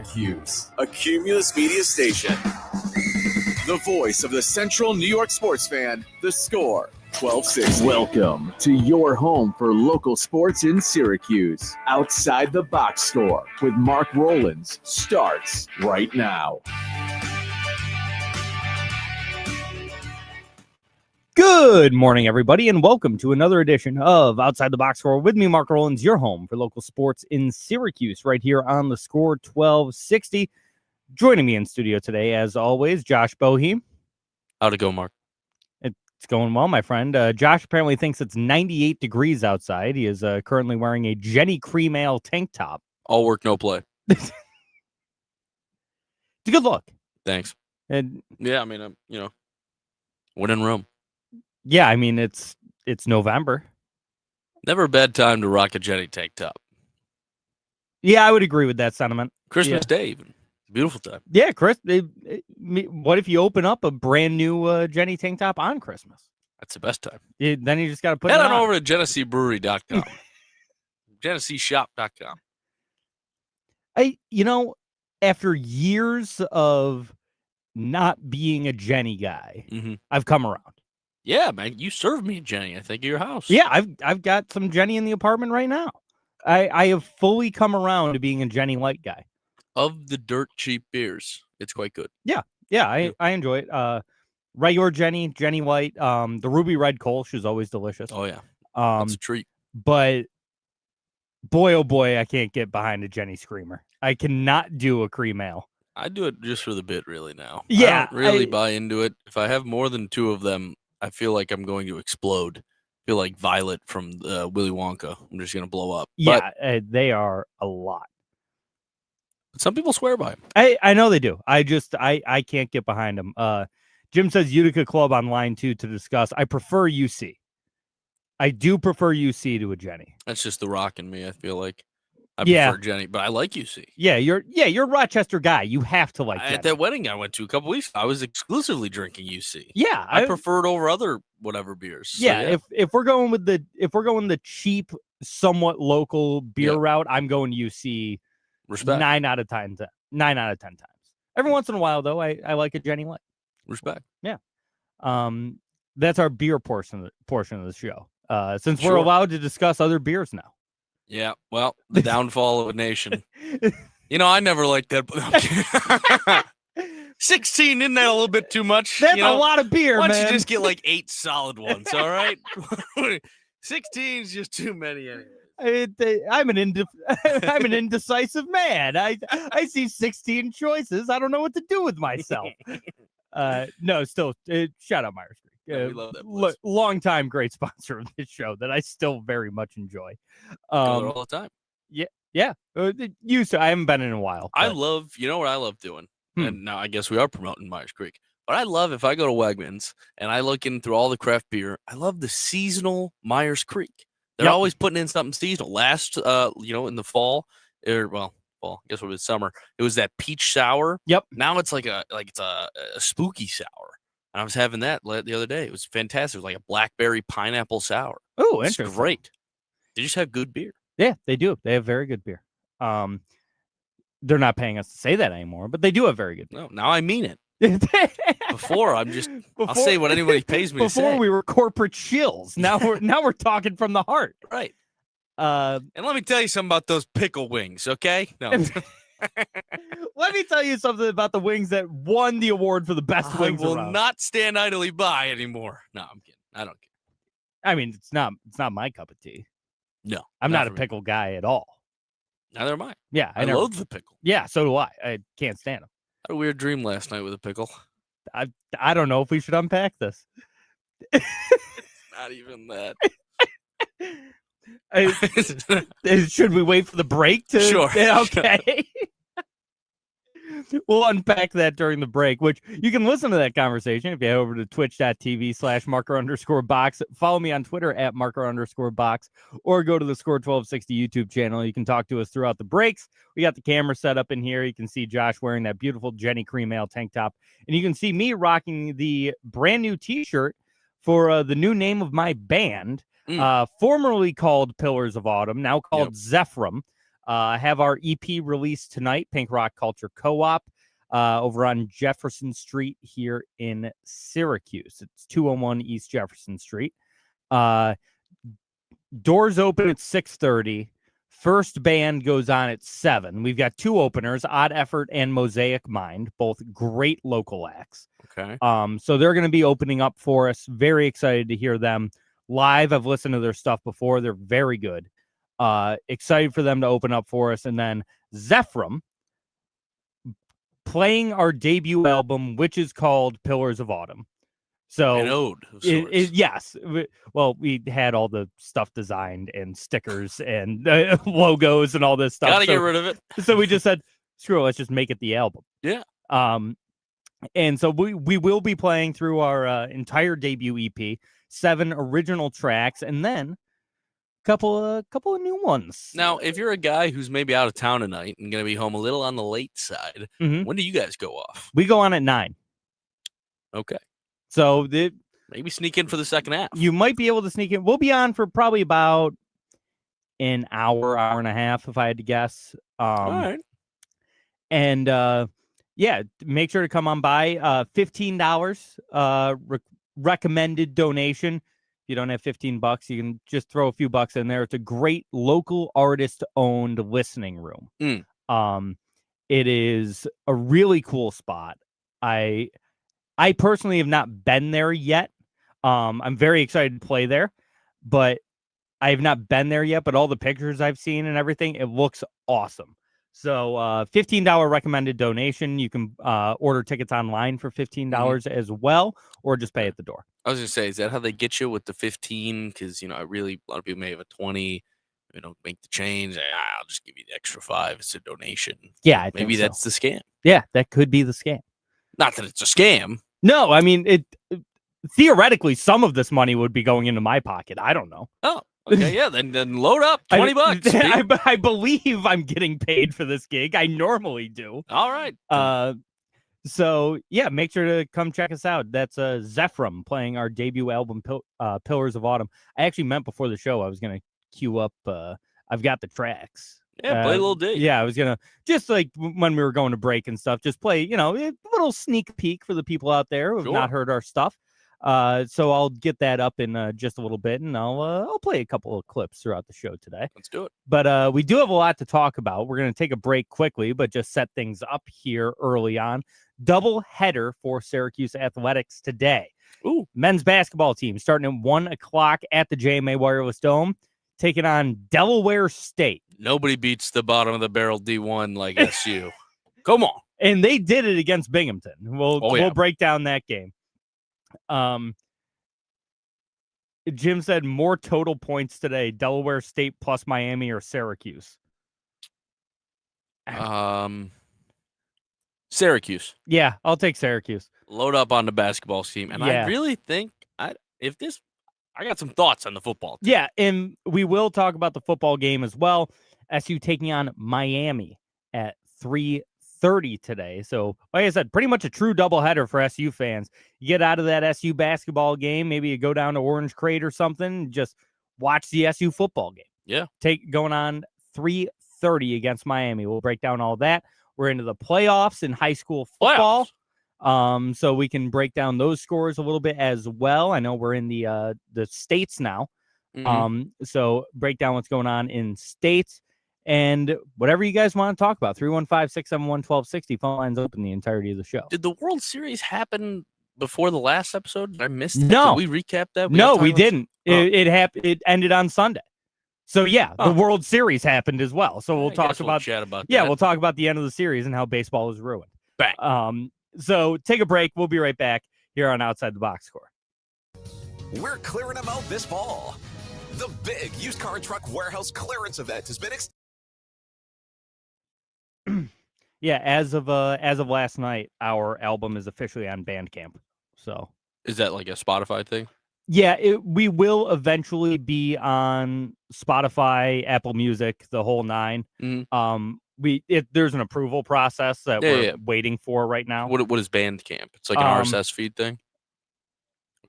Syracuse, a Cumulus Media station. The voice of the Central New York sports fan, The Score, 1260. Welcome to your home for local sports in Syracuse. Outside the Box Score with Mark Rowlands starts right now. Good morning, everybody, and welcome to another edition of Outside the Box Score with me, Mark Rowlands, your home for local sports in Syracuse, right here on the Score 1260. Joining me in studio today, as always, Josh Boheim. How'd it go, Mark? It's going well, my friend. Josh apparently thinks it's 98 degrees outside. He is currently wearing a Jenny Cream Ale tank top. All work, no play. It's a good look. Thanks. And yeah, I mean, when in Rome. Yeah, I mean, it's November. Never a bad time to rock a Jenny tank top. Yeah, I would agree with that sentiment. Christmas Day, even. Beautiful time. Yeah, Chris. What if you open up a brand new Jenny tank top on Christmas? That's the best time. Then you just got to put Head it on over to GeneseeBrewery.com. GeneseeShop.com. After years of not being a Jenny guy, I've come around. Yeah, man, you served me Jenny, I think, at your house. Yeah, I've got some Jenny in the apartment right now. I have fully come around to being a Jenny Light guy. Of the dirt cheap beers, it's quite good. Yeah, I enjoy it. Regular Jenny White, the Ruby Red Kolsch is always delicious. Oh yeah, that's a treat. But boy, oh boy, I can't get behind a Jenny Screamer. I cannot do a cream ale. I do it just for the bit, really. Now, yeah, I don't really buy into it. If I have more than two of them, I feel like I'm going to explode. I feel like Violet from Willy Wonka. I'm just going to blow up. Yeah, they are a lot. But some people swear by them. I know they do. I can't get behind them. Jim says Utica Club on line 2 to discuss. I prefer UC. I do prefer UC to a Jenny. That's just the rock in me, I feel like. I prefer Jenny, but I like UC. Yeah, you're a Rochester guy. You have to like Jenny. At that wedding I went to a couple weeks ago, I was exclusively drinking UC. Yeah, I preferred over other whatever beers. Yeah, so, yeah. If we're going the cheap, somewhat local beer route, I'm going UC. Respect. 9 out of 10 times. Every once in a while, though, I like a Jenny Light. Respect. Yeah. That's our beer portion of the show. Since we're allowed to discuss other beers now. Yeah, well, the downfall of a nation. I never liked that. 16, isn't that a little bit too much? That's a lot of beer, man. Why don't you just get like 8 solid ones, all right? 16 is just too many anyway. I'm an indecisive man. I see 16 choices. I don't know what to do with myself. No, still, shout out Myers Creek. We love that long time great sponsor of this show that I still very much enjoy. Go there all the time. Yeah. Used to. I haven't been in a while. But... you know what I love doing? And now I guess we are promoting Myers Creek. But I love if I go to Wegmans and I look in through all the craft beer, I love the seasonal Myers Creek. They're always putting in something seasonal. Last, in the fall, fall, I guess it was summer. It was that peach sour. Yep. Now it's it's a spooky sour. And I was having that the other day. It was fantastic. It was like a blackberry pineapple sour. Oh, it's interesting. Great. They just have good beer. Yeah, they do. They have very good beer. They're not paying us to say that anymore, but they do have very good beer. No, now I mean it. I'll say what anybody pays me to say. Before we were corporate shills. Now we're talking from the heart. Right. And let me tell you something about those pickle wings, okay? No. Let me tell you something about the wings that won the award for the best wings. I will not stand idly by anymore. No, I'm kidding. I don't care. I mean, it's not my cup of tea. No. I'm not a pickle guy at all. Neither am I. Yeah, I loathe the pickle. Yeah, so do I. I can't stand them. I had a weird dream last night with a pickle. I don't know if we should unpack this. It's not even that. Should we wait for the break to? Sure. Okay. We'll unpack that during the break, which you can listen to that conversation if you head over to twitch.tv/marker_box. Follow me on Twitter at marker_box, or go to the Score 1260 YouTube channel. You can talk to us throughout the breaks. We got the camera set up in here. You can see Josh wearing that beautiful Jenny Cream Ale tank top, and you can see me rocking the brand new t-shirt for the new name of my band, formerly called Pillars of Autumn, now called Zephyrum. Have our EP released tonight, Pink Rock Culture Co-op, over on Jefferson Street here in Syracuse. It's 201 East Jefferson Street. Doors open at 6:30. First band goes on at 7. We've got 2 openers, Odd Effort and Mosaic Mind, both great local acts. Okay. So they're going to be opening up for us. Very excited to hear them live. I've listened to their stuff before. They're very good. Excited for them to open up for us. And then Zephram playing our debut album, which is called Pillars of Autumn. So an ode of sorts. yes. Well, we had all the stuff designed and stickers and logos and all this stuff. Gotta get rid of it. So we just said, screw it, let's just make it the album. Yeah. And so we will be playing through our entire debut EP, 7 original tracks, and then couple of new ones. Now, if you're a guy who's maybe out of town tonight and going to be home a little on the late side, when do you guys go off? We go on at 9. Okay. So maybe sneak in for the second half. You might be able to sneak in. We'll be on for probably about an hour and a half, if I had to guess. All right. And yeah, make sure to come on by. $15 recommended donation. If you don't have $15, you can just throw a few bucks in there. It's a great local artist-owned listening room. It is a really cool spot. I personally have not been there yet. I'm very excited to play there, but I have not been there yet. But all the pictures I've seen and everything, it looks awesome. So $15 recommended donation. You can order tickets online for $15 as well, or just pay at the door. I was going to say, is that how they get you with the 15? Because, a lot of people may have a 20. Make the change. I'll just give you the extra 5. It's a donation. Yeah, maybe that's the scam. Yeah, that could be the scam. Not that it's a scam. No, I mean, it theoretically, some of this money would be going into my pocket. I don't know. Oh, okay, yeah, then load up $20. I believe I'm getting paid for this gig. I normally do. All right. So yeah, make sure to come check us out. That's Zephram playing our debut album, Pillars of Autumn. I actually meant before the show I was gonna queue up. I've got the tracks. Yeah, play a little D. Yeah, I was gonna just like when we were going to break and stuff, just play, a little sneak peek for the people out there who have not heard our stuff. So I'll get that up in just a little bit, and I'll play a couple of clips throughout the show today. Let's do it. But we do have a lot to talk about. We're gonna take a break quickly, but just set things up here early on. Double header for Syracuse Athletics today. Ooh. Men's basketball team starting at 1:00 at the JMA Wireless Dome, taking on Delaware State. Nobody beats the bottom of the barrel D1 like SU. Come on. And they did it against Binghamton. We'll break down that game. Jim said more total points today, Delaware State plus Miami or Syracuse. Syracuse. Yeah, I'll take Syracuse. Load up on the basketball team. And I really think I got some thoughts on the football team. Yeah, and we will talk about the football game as well. SU taking on Miami at 3:30 today. So, like I said, pretty much a true doubleheader for SU fans. You get out of that SU basketball game, maybe you go down to Orange Crate or something, and just watch the SU football game. Yeah. Going on 3:30 against Miami. We'll break down all that. We're into the playoffs in high school football. So we can break down those scores a little bit as well. I know we're in the states now. So break down what's going on in states and whatever you guys want to talk about. 315-671-1260. Phone lines open the entirety of the show. Did the World Series happen before the last episode? Did I miss it? No. Did we recap that? No, we didn't. It ended on Sunday. So yeah, the World Series happened as well. So we'll talk about chat about that. We'll talk about the end of the series and how baseball is ruined. Bang. So take a break. We'll be right back here on Outside the Box Score. We're clearing them out this fall. The big used car and truck warehouse clearance event has been Yeah, as of last night, our album is officially on Bandcamp. So is that like a Spotify thing? Yeah, we will eventually be on Spotify, Apple Music, the whole 9. There's an approval process that we're waiting for right now. What is Bandcamp? It's like an RSS feed thing.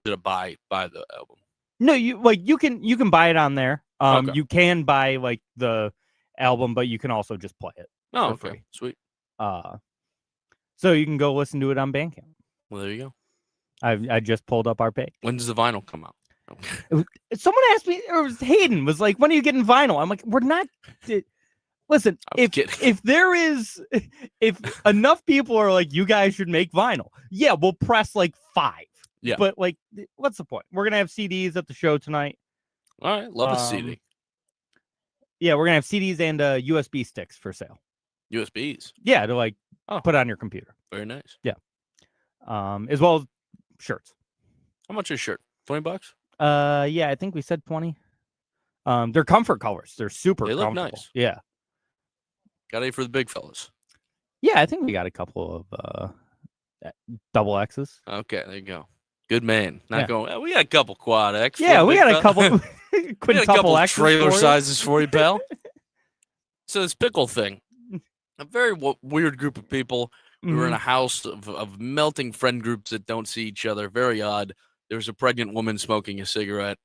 Did it buy the album? No, you can buy it on there. Okay. You can buy like the album, but you can also just play it. Oh, for okay. free. Sweet. So you can go listen to it on Bandcamp. Well, there you go. I just pulled up our page. When does the vinyl come out? Someone asked me, or it was Hayden was like, "When are you getting vinyl?" I'm like, "We're not." Listen, if enough people are like, "You guys should make vinyl," yeah, we'll press like 5. Yeah. But like, what's the point? We're gonna have CDs at the show tonight. All right, love a CD. Yeah, we're gonna have CDs and USB sticks for sale. USBs. Yeah, to like put on your computer. Very nice. Yeah. As well as shirts. How much is a shirt? $20? Yeah, I think we said 20. They're comfort colors. They're super They look comfortable. nice. Yeah. Got any for the big fellas? Yeah, I think we got a couple of double X's. Okay, there you go. Good man. Not Yeah. going. We got a couple quad X. Yeah, we got a couple We got a quintuple couple X's trailer for you. sizes for you, pal. So this pickle thing, a very weird group of people. We were in a house of melting friend groups that don't see each other. Very odd. There was a pregnant woman smoking a cigarette.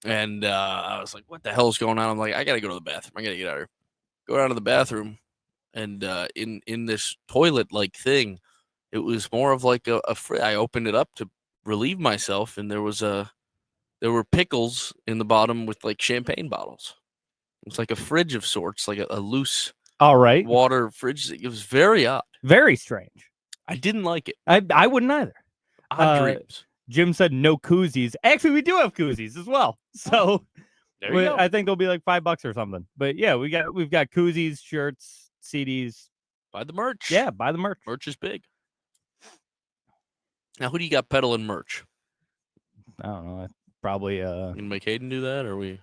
And I was like, what the hell is going on? I'm like, I got to go to the bathroom. I got to get out of here. Go down to the bathroom. And in this toilet-like thing, it was more of like I opened it up to relieve myself. And there were pickles in the bottom with like champagne bottles. It was like a fridge of sorts, like a loose water fridge. It was very odd. Very strange. I didn't like it. I wouldn't either. Odd dreams. Jim said no koozies. Actually, we do have koozies as well. So there you go. I think they'll be like $5 or something. But yeah, we've got koozies, shirts, CDs. Buy the merch. Yeah, buy the merch. Merch is big. Now, who do you got peddling merch? I don't know. Probably You gonna make Hayden do that, or we?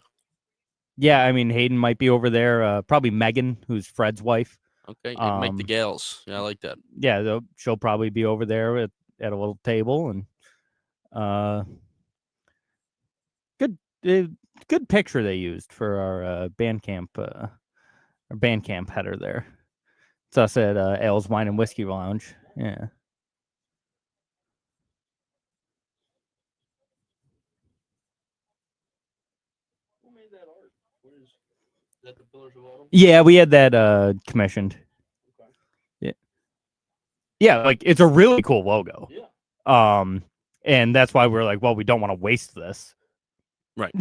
Yeah, I mean Hayden might be over there. Probably Megan, who's Fred's wife. Okay, make the gals. Yeah, I like that. Yeah, she'll probably be over there at a little table, and good picture they used for our Bandcamp header there. It's us at Ales Wine and Whiskey Lounge. Yeah. Who made that art? Is that the Pillars of Autumn? Yeah, we had that commissioned. Okay. Yeah. Yeah, like it's a really cool logo. Yeah. And that's why we're like, well, we don't want to waste this. Right.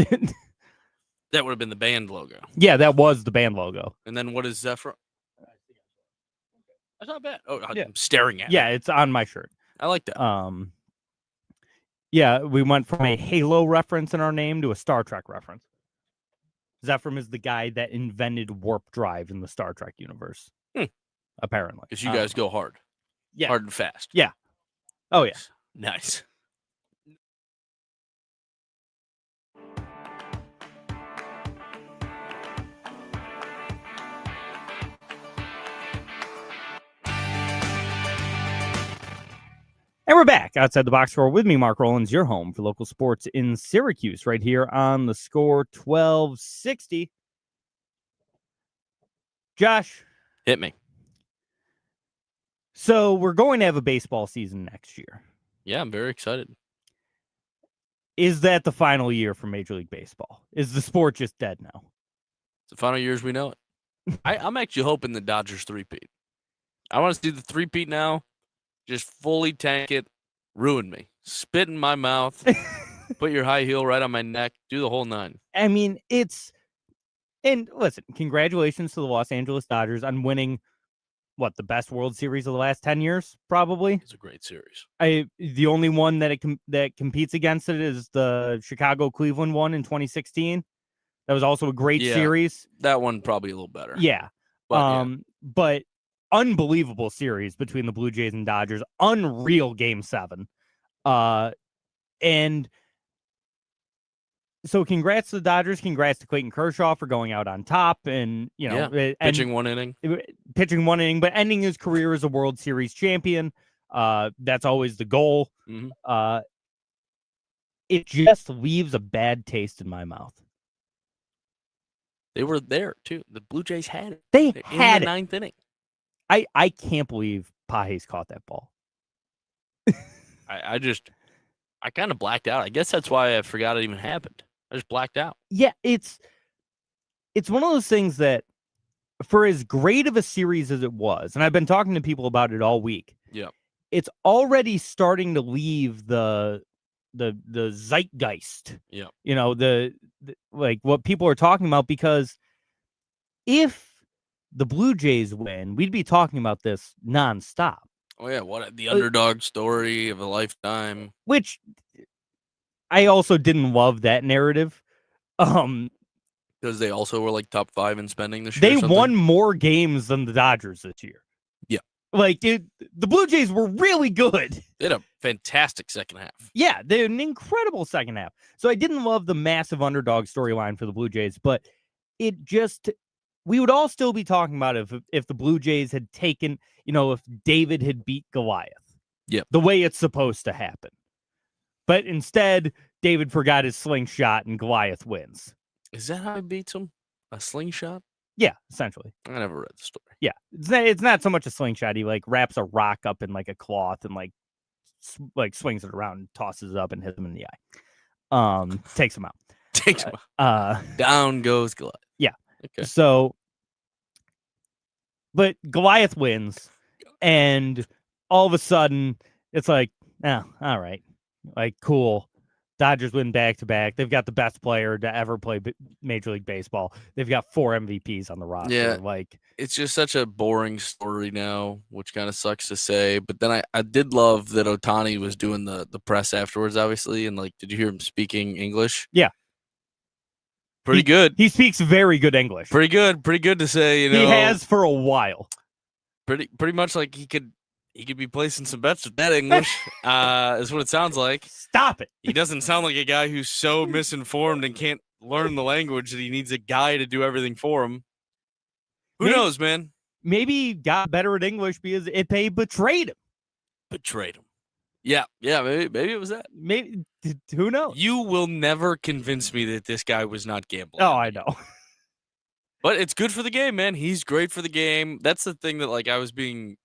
That would have been the band logo. Yeah, that was the band logo. And then what is that from? That's not bad. Oh, yeah. I'm staring at it. Yeah, it's on my shirt. I like that. Yeah, we went from a Halo reference in our name to a Star Trek reference. Zephyr is the guy that invented warp drive in the Star Trek universe. Apparently. Because you guys go hard. Yeah. Hard and fast. Yeah. Oh, yeah. Nice. And we're back outside the box score with me, Mark Rowlands, your home for local sports in Syracuse, right here on the Score 1260. Josh. Hit me. So we're going to have a baseball season next year. Yeah, I'm very excited. Is that the final year for Major League Baseball? Is the sport just dead now? It's the final year as we know it. I'm actually hoping the Dodgers three-peat. I want to see the three-peat now. Just fully tank it, ruin me, spit in my mouth, put your high heel right on my neck, do the whole 9. I mean, and listen, congratulations to the Los Angeles Dodgers on winning, the best World Series of the last 10 years, probably. It's a great series. The only one that competes against it is the Chicago-Cleveland one in 2016. That was also a great series. That one probably a little better. Yeah. But unbelievable series between the Blue Jays and Dodgers. Unreal Game 7. And so congrats to the Dodgers. Congrats to Clayton Kershaw for going out on top and, pitching one inning, but ending his career as a World Series champion. That's always the goal. Mm-hmm. It just leaves a bad taste in my mouth. They were there too. The Blue Jays had it. They had in the 9th inning. I can't believe Pages caught that ball. I kind of blacked out. I guess that's why I forgot it even happened. I just blacked out. Yeah, it's one of those things that for as great of a series as it was, and I've been talking to people about it all week. Yeah. It's already starting to leave the zeitgeist. Yeah. You know, the like what people are talking about, because if the Blue Jays win, we'd be talking about this nonstop. Oh yeah, what the underdog story of a lifetime. Which I also didn't love that narrative. Because they also were like top 5 in spending this year. They or something. won more games than the Dodgers this year. Yeah. Like, dude, the Blue Jays were really good. They had a fantastic second half. Yeah, they had an incredible second half. So I didn't love the massive underdog storyline for the Blue Jays, but it just, we would all still be talking about if the Blue Jays had taken, you know, if David had beat Goliath. Yep. The way it's supposed to happen. But instead, David forgot his slingshot and Goliath wins. Is that how he beats him? A slingshot? Yeah, essentially. I never read the story. Yeah, it's not so much a slingshot. He like wraps a rock up in like a cloth and like swings it around, and tosses it up, and hits him in the eye. Takes him out. Takes him out. Down goes Goliath. Yeah. Okay. So, but Goliath wins, and all of a sudden it's like, oh, all right, like cool. Dodgers win back-to-back. They've got the best player to ever play Major League Baseball. They've got 4 MVPs on the roster. Yeah, like it's just such a boring story now, which kind of sucks to say. But then I did love that Ohtani was doing the press afterwards, obviously. And like, did you hear him speaking English? Yeah. Pretty good. He speaks very good English. Pretty good to say, you know. He has for a while. Pretty much like he could be placing some bets with that English, is what it sounds like. Stop it. He doesn't sound like a guy who's so misinformed and can't learn the language that he needs a guy to do everything for him. Who knows, man? Maybe he got better at English because Ipe betrayed him. Betrayed him. Yeah, maybe it was that. Maybe, who knows? You will never convince me that this guy was not gambling. Oh, I know. But it's good for the game, man. He's great for the game. That's the thing that like I was being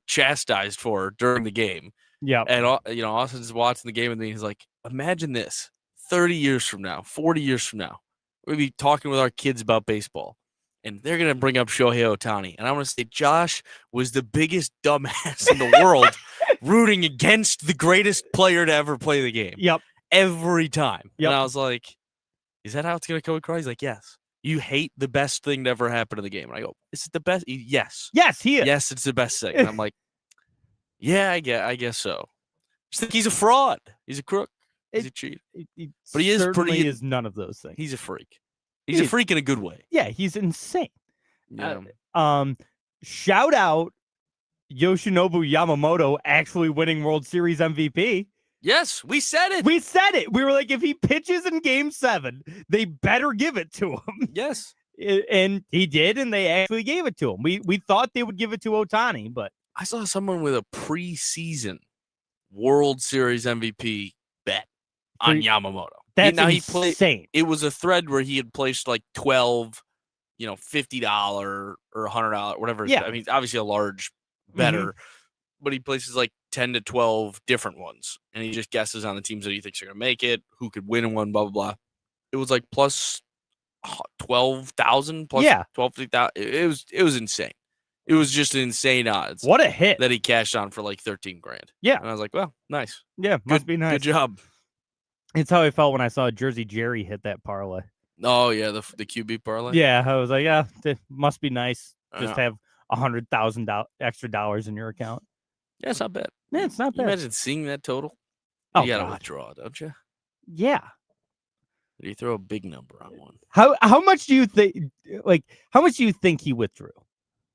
chastised for during the game. Yeah. And, you know, Austin's watching the game with me. He's like, imagine this 30 years from now, 40 years from now, we'll be talking with our kids about baseball, and they're going to bring up Shohei Ohtani. And I want to say Josh was the biggest dumbass in the world rooting against the greatest player to ever play the game. Yep. Every time. Yep. And I was like, is that how it's going to come across? He's like, yes. You hate the best thing to ever happen in the game. And I go, is it the best? Yes. Yes, he is. Yes, it's the best thing. And I'm like, yeah, I guess so. I just think he's a fraud. He's a crook. He's a cheat. But he is none of those things. He's a freak. He's a freak in a good way. Yeah, he's insane. Yeah. Shout out Yoshinobu Yamamoto actually winning World Series MVP. Yes, we said it. We said it. We were like, if he pitches in Game 7, they better give it to him. Yes. And he did, and they actually gave it to him. We thought they would give it to Ohtani, but I saw someone with a preseason World Series MVP bet on Yamamoto. That's insane. It was a thread where he had placed like 12, $50 or $100, whatever. Yeah. I mean, obviously a large better, but he places like 10 to 12 different ones, and he just guesses on the teams that he thinks are going to make it, who could win one, blah, blah, blah. It was like plus 12,000, plus 12,000. It was insane. It was just insane odds. What a hit that he cashed on for like 13 grand. Yeah. And I was like, well, nice. Yeah. Must be nice. Good job. It's how I felt when I saw Jersey Jerry hit that parlay. Oh yeah. The QB parlay. Yeah. I was like, yeah, it must be nice. Just have $100,000 extra dollars in your account. Yeah. It's not bad. Yeah. It's not bad. Imagine seeing that total. Oh, you got to withdraw, don't you? Yeah. You throw a big number on one. How much do you think, how much do you think he withdrew?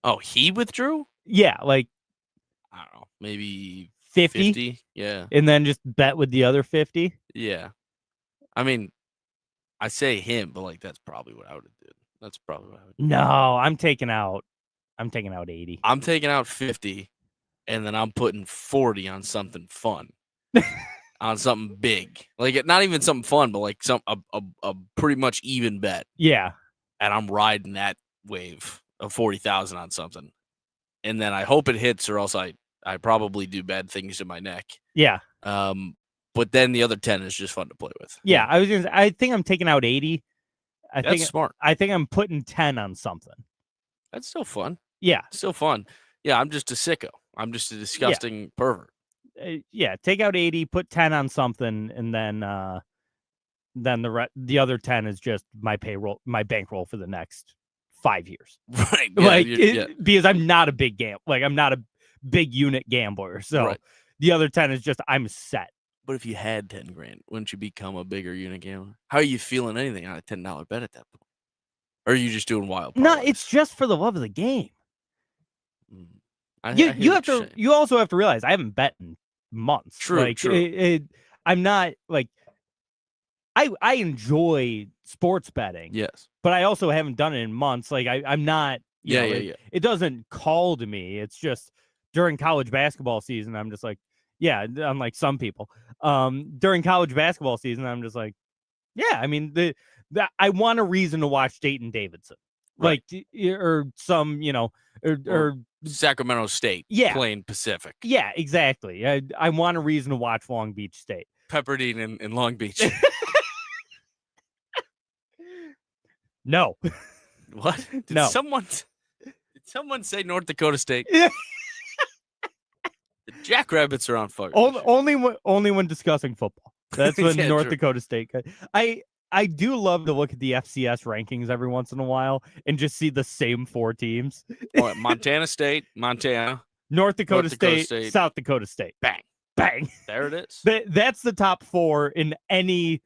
Oh, he withdrew? Yeah, like I don't know, maybe 50? Yeah. And then just bet with the other 50? Yeah. I mean, I say him, but like that's probably what I would have did. That's probably what I would do. No, I'm taking out 80. I'm taking out 50, and then I'm putting 40 on something fun. On something big. Like not even something fun, but like a pretty much even bet. Yeah. And I'm riding that wave of 40,000 on something. And then I hope it hits, or else I probably do bad things to my neck. Yeah. But then the other 10 is just fun to play with. Yeah, I think I'm taking out 80. That's smart. I think I'm putting 10 on something. That's still fun. Yeah. Still fun. Yeah, I'm just a sicko. I'm just a disgusting pervert. Yeah, take out 80, put 10 on something, and then the other 10 is just my bankroll for the next 5 years. Right. Yeah, because I'm not a big I'm not a big unit gambler. So the other 10 is just I'm set. But if you had 10 grand, wouldn't you become a bigger unit gambler? How are you feeling anything on a $10 bet at that point? Or are you just doing wild parlays? No, it's just for the love of the game. You also have to realize I haven't bet in months. True. I'm not like I enjoy sports betting. Yes. But I also haven't done it in months. Like I'm not it doesn't call to me. It's just during college basketball season, I'm just like, unlike some people. During college basketball season, I'm just like, I mean, I want a reason to watch Dayton Davidson. Right. Or some, or Sacramento State playing Pacific. Yeah, exactly. I want a reason to watch Long Beach State. Pepperdine in Long Beach. No. What? Did someone say North Dakota State? Yeah. The Jackrabbits are on fire. Only when discussing football. That's when North true. Dakota State. I do love to look at the FCS rankings every once in a while and just see the same 4 teams. Montana State, Montana, North Dakota State, South Dakota State. Bang. Bang. There it is. That's the top 4 in any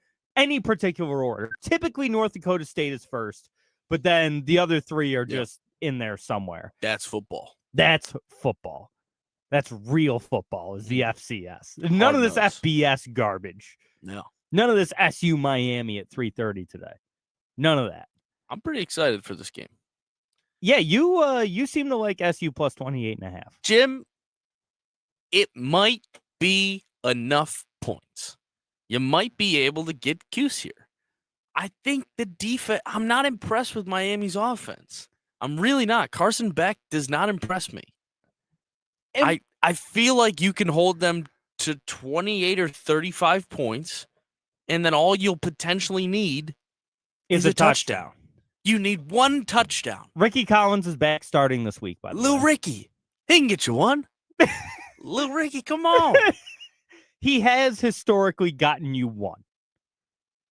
particular order. Typically, North Dakota State is first, but then the other 3 are just in there somewhere. That's football. That's football. That's real football is the FCS. None of this FBS garbage. No. None of this SU Miami at 3:30 today. None of that. I'm pretty excited for this game. Yeah, you seem to like SU plus 28.5. Jim, it might be enough points. You might be able to get Cuse here. I think the defense, I'm not impressed with Miami's offense. I'm really not. Carson Beck does not impress me. I feel like you can hold them to 28 or 35 points, and then all you'll potentially need is a touchdown. You need 1 touchdown. Ricky Collins is back starting this week, by the way. Lil Ricky, he can get you 1. Lil Ricky, come on. He has historically gotten you 1.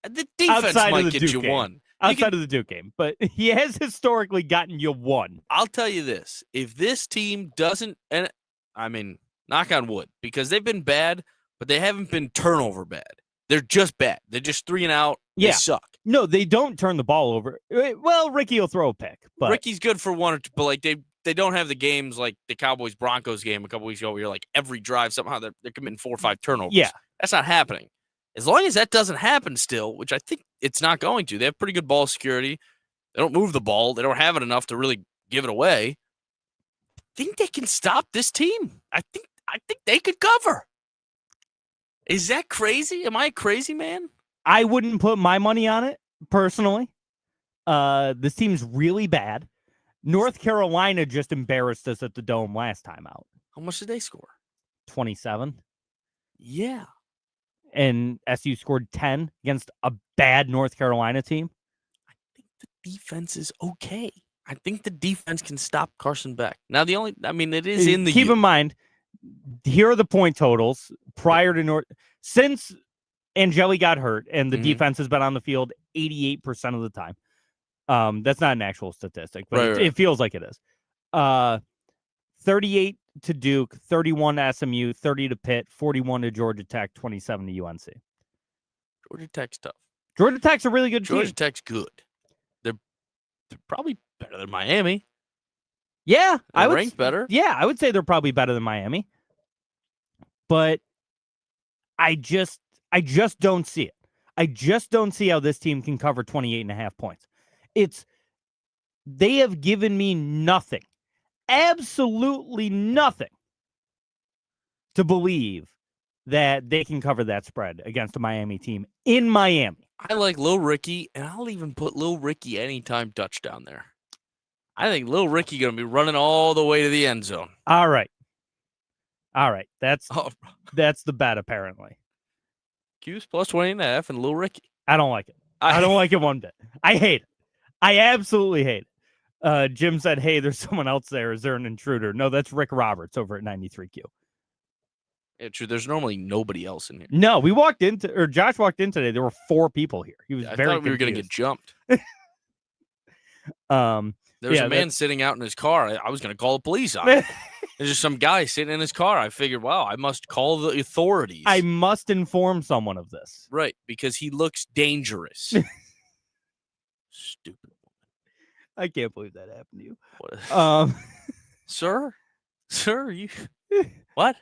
The defense might get you 1. Outside of the Duke game, but he has historically gotten you 1. I'll tell you this. If this team doesn't, and I mean, knock on wood, because they've been bad, but they haven't been turnover bad. They're just bad. They're just 3 and out. They suck. No, they don't turn the ball over. Well, Ricky will throw a pick. But Ricky's good for 1 or 2, but like they don't have the games like the Cowboys-Broncos game a couple weeks ago where you're like every drive somehow they're committing 4 or 5 turnovers. Yeah. That's not happening. As long as that doesn't happen still, which I think it's not going to. They have pretty good ball security. They don't move the ball. They don't have it enough to really give it away. I think they can stop this team. I think they could cover. Is that crazy? Am I a crazy man? I wouldn't put my money on it, personally. This team's really bad. North Carolina just embarrassed us at the Dome last time out. How much did they score? 27. Yeah. And SU scored 10 against a bad North Carolina team. I think the defense is okay. I think the defense can stop Carson Beck. Now, it is in the Keep in mind, here are the point totals prior to since Angeli got hurt and the defense has been on the field 88% of the time. That's not an actual statistic, but it feels like it is. 38 to Duke, 31 to SMU, 30 to Pitt, 41 to Georgia Tech, 27 to UNC. Georgia Tech's tough. Georgia Tech's a really good team. Georgia Tech's good. They're probably better than Miami. Yeah, I would rank better. Yeah, I would say they're probably better than Miami. But I just don't see it. I just don't see how this team can cover 28.5 points. They have given me nothing. Absolutely nothing to believe that they can cover that spread against a Miami team in Miami. I like Lil Ricky, and I'll even put Lil Ricky anytime touchdown there. I think Lil Ricky going to be running all the way to the end zone. All right. That's the bet, apparently. Cuse plus 20.5 and Lil Ricky. I don't like it. I don't like it one bit. I hate it. I absolutely hate it. Jim said, hey, there's someone else there. Is there an intruder? No, that's Rick Roberts over at 93Q. Yeah, true. There's normally nobody else in here. No, Josh walked in today. There were 4 people here. He was I very thought we were going to get jumped. There was a man sitting out in his car. I was going to call the police on him. There's just some guy sitting in his car. I figured, wow, I must call the authorities. I must inform someone of this. Right, because he looks dangerous. Stupid woman. I can't believe that happened to you. What Sir, you what?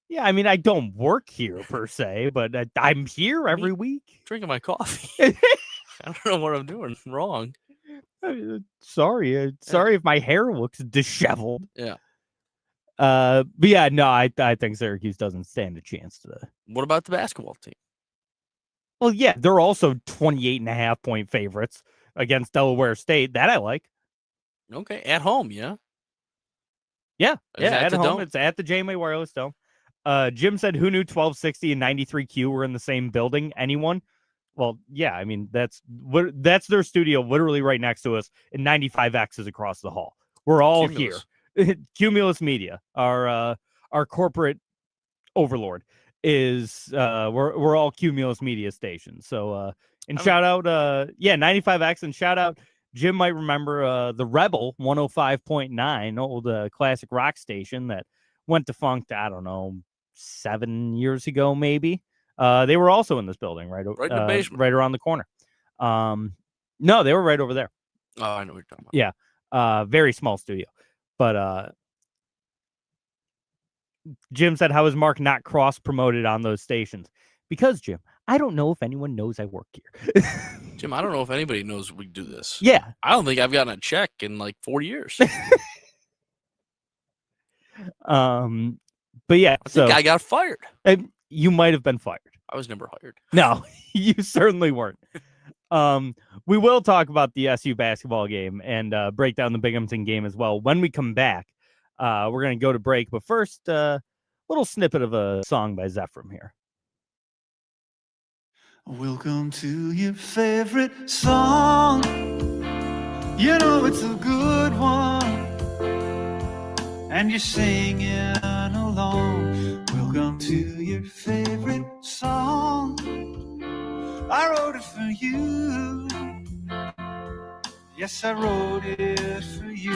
Yeah, I mean, I don't work here per se, but I'm here every week. Drinking my coffee. I don't know what I'm doing wrong. Sorry if my hair looks disheveled. Yeah. But yeah, no, I think Syracuse doesn't stand a chance to. What about the basketball team? Well, yeah, they're also 28.5-point favorites against Delaware State. That I like. Okay, at home, yeah. Yeah, at home. Dome? It's at the JMA Wireless Dome. Jim said, who knew 1260 and 93Q were in the same building? Anyone? Well, yeah, I mean, that's their studio literally right next to us, and 95X is across the hall. We're all Cumulus. here. Cumulus Media, our corporate overlord, is we're all Cumulus Media stations. So shout out 95X, and shout out, Jim might remember the Rebel 105.9, old classic rock station that went defunct, I don't know, 7 years ago, maybe. They were also in this building, right in the basement, right around the corner. No, they were right over there. Oh, I know what you're talking about. Yeah, very small studio. But Jim said, how is Mark not cross-promoted on those stations? Because, Jim, I don't know if anyone knows I work here. Jim, I don't know if anybody knows we do this. Yeah. I don't think I've gotten a check in like 4 years. But yeah, I think I got fired. You might have been fired. I was never hired. No, you certainly weren't. We will talk about the SU basketball game and break down the Binghamton game as well when we come back. We're going to go to break, but first, a little snippet of a song by Zephram here. Welcome to your favorite song. You know it's a good one, and you're singing along. Welcome to your favorite song. I wrote it for you. Yes, I wrote it for you.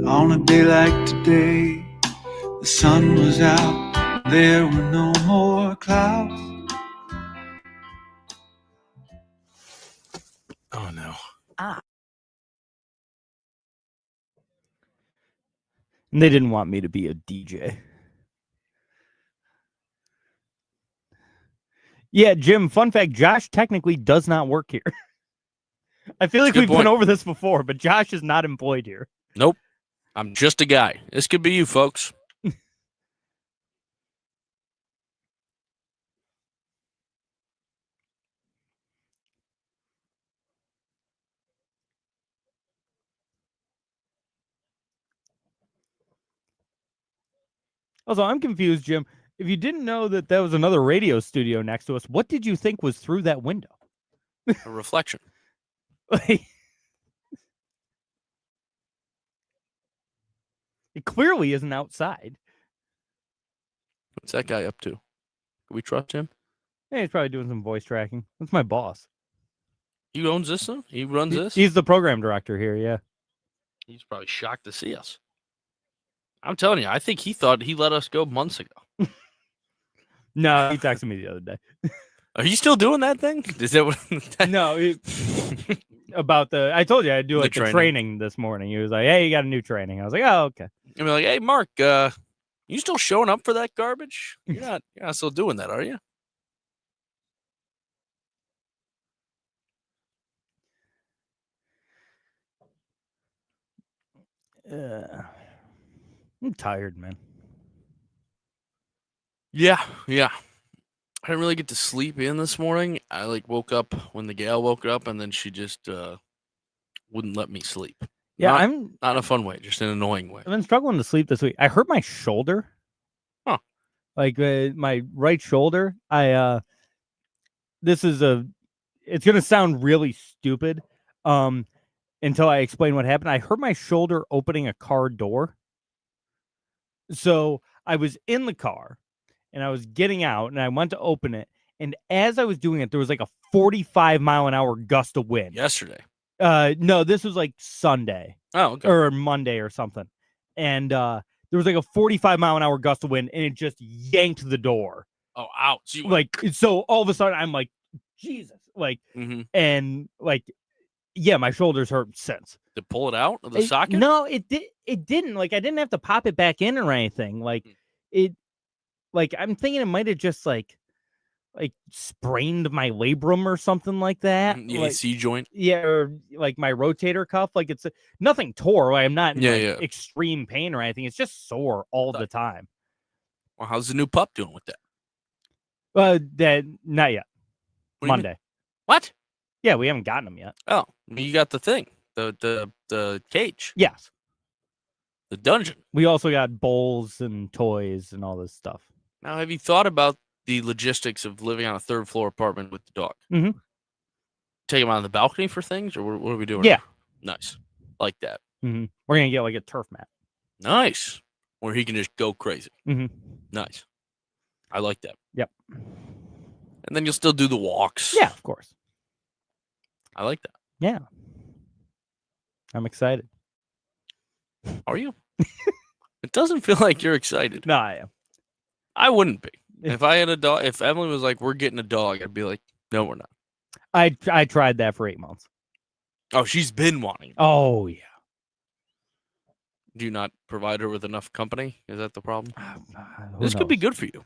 On a day like today, the sun was out, there were no more clouds. Oh, no. And they didn't want me to be a DJ. Yeah, Jim, fun fact, Josh technically does not work here. I feel like we've been over this before, but Josh is not employed here. Nope. I'm just a guy. This could be you, folks. Also, I'm confused, Jim. If you didn't know that there was another radio studio next to us, what did you think was through that window? A reflection. It clearly isn't outside. What's that guy up to? Can we trust him? Hey, he's probably doing some voice tracking. That's my boss. He owns this one? He runs this? He's the program director here, yeah. He's probably shocked to see us. I'm telling you, I think he thought he let us go months ago. No, he texted me the other day. Are you still doing that thing? Is that what? No, about I told you I'd do like the training this morning. He was like, hey, you got a new training. I was like, oh, okay. And we're like, hey, Mark, you still showing up for that garbage? You're not still doing that, are you? I'm tired, man. Yeah. I didn't really get to sleep in this morning. I woke up when the gal woke up, and then she just wouldn't let me sleep. Yeah, not in a fun way, just in an annoying way. I've been struggling to sleep this week. I hurt my shoulder. Huh. Like my right shoulder. This is it's going to sound really stupid until I explain what happened. I hurt my shoulder opening a car door. So I was in the car and I was getting out and I went to open it. And as I was doing it, there was like a 45-mile-an-hour gust of wind. Yesterday. No, this was like Sunday. Oh, okay. Or Monday or something. And there was like a 45-mile-an-hour gust of wind and it just yanked the door. Oh, ouch. So all of a sudden I'm like, Jesus. And yeah, my shoulders hurt since. To pull it out of the socket? No, it didn't. I didn't have to pop it back in or anything. I'm thinking it might have just like sprained my labrum or something like that. The AC joint. Yeah, or like my rotator cuff. It's nothing tore. I'm not in extreme pain or anything. It's just sore all the time. Well, how's the new pup doing with that? That not yet. Monday. What? Yeah, we haven't gotten them yet. Oh, you got the thing, the cage. Yes. The dungeon. We also got bowls and toys and all this stuff. Now, have you thought about the logistics of living on a third-floor apartment with the dog? Mm-hmm. Take him out on the balcony for things, or what are we doing? Yeah. Nice. Like that. Mm-hmm. We're going to get like a turf mat. Nice. Where he can just go crazy. Mm-hmm. Nice. I like that. Yep. And then you'll still do the walks. Yeah, of course. I like that. Yeah. I'm excited. Are you? It doesn't feel like you're excited. No, I am. I wouldn't be. If I had a dog, if Emily was like, we're getting a dog, I'd be like, no, we're not. I tried that for 8 months. Oh, she's been wanting. Oh, yeah. Do you not provide her with enough company? Is that the problem? This could be good for you.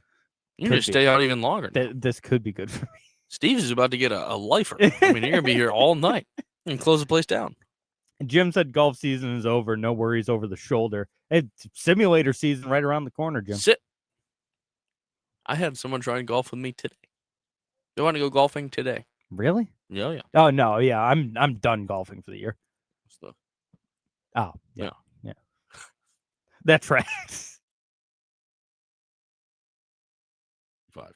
You can just stay out even longer. This could be good for me. Steve is about to get a lifer. I mean, you're going to be here all night and close the place down. Jim said golf season is over. No worries over the shoulder. It's simulator season right around the corner, Jim. Sit. I had someone try and golf with me today. They want to go golfing today. Really? Yeah. Oh, no. Yeah, I'm done golfing for the year. Oh, yeah. That tracks. 5.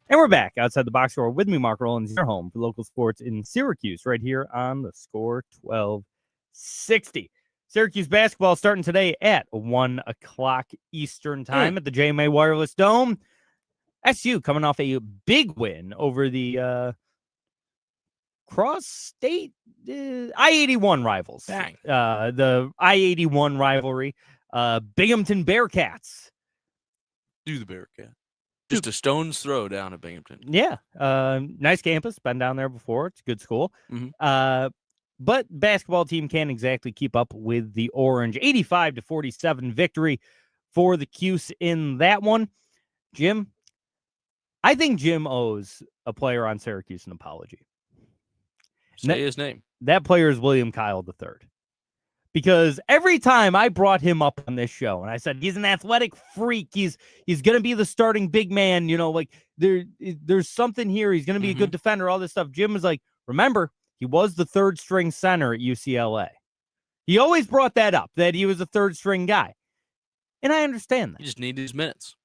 And we're back outside the box score with me, Mark Rowlands, your home for local sports in Syracuse, right here on the Score 1260. Syracuse basketball starting today at 1 o'clock Eastern time at the JMA Wireless Dome. SU coming off a big win over the cross-state I-81 rivals. Dang. The I-81 rivalry. Binghamton Bearcats. Do the Bearcat. Just a stone's throw down at Binghamton. Yeah. Nice campus. Been down there before. It's a good school. Mm-hmm. But basketball team can't exactly keep up with the Orange. 85-47 victory for the Cuse in that one. Jim, I think Jim owes a player on Syracuse an apology. Say his name. That player is William Kyle III. Because every time I brought him up on this show and I said, he's an athletic freak. He's going to be the starting big man. There's something here. He's going to be a good defender, all this stuff. Jim was like, remember, he was the third string center at UCLA. He always brought that up, that he was a third string guy. And I understand that. He just needed his minutes.